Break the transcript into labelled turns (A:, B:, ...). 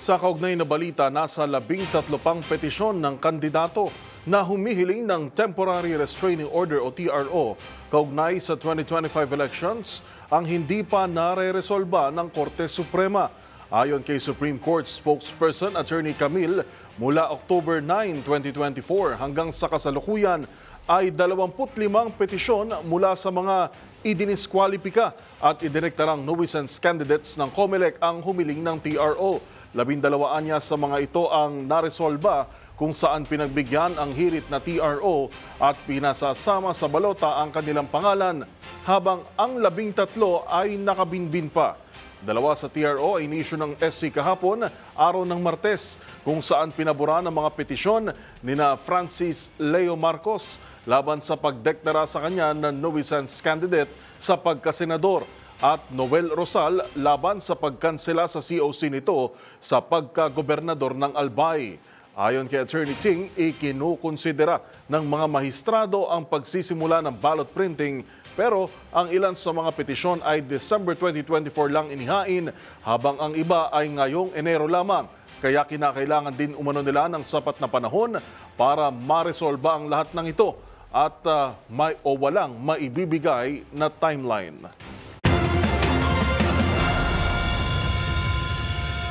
A: Sa kaugnay na balita, nasa 13 pang petisyon ng kandidato na humihiling ng Temporary Restraining Order o TRO kaugnay sa 2025 elections ang hindi pa nare-resolba ng Korte Suprema. Ayon kay Supreme Court spokesperson Attorney Camille, mula October 9, 2024 hanggang sa kasalukuyan ay 25 petisyon mula sa mga idiniskwalipika at idirektarang nuisance candidates ng COMELEC ang humiling ng TRO. 12 niya sa mga ito ang naresolba kung saan pinagbigyan ang hirit na TRO at pinasasama sa balota ang kanilang pangalan, habang ang 13 ay nakabinbin pa. 2 sa TRO ay inisyu ng SC kahapon, araw ng Martes, kung saan pinabura ng mga petisyon nina Francis Leo Marcos laban sa pagdeklara sa kanya ng nuisance candidate sa pagkasenador at Noel Rosal laban sa pagkansela sa COC nito sa pagkagobernador ng Albay. Ayon kay Attorney Ting, ikinukonsidera ng mga mahistrado ang pagsisimula ng ballot printing, pero ang ilan sa mga petisyon ay December 2024 lang inihain habang ang iba ay ngayong Enero lamang. Kaya kinakailangan din umano nila ng sapat na panahon para maresolba ang lahat ng ito at may o walang maibibigay na timeline.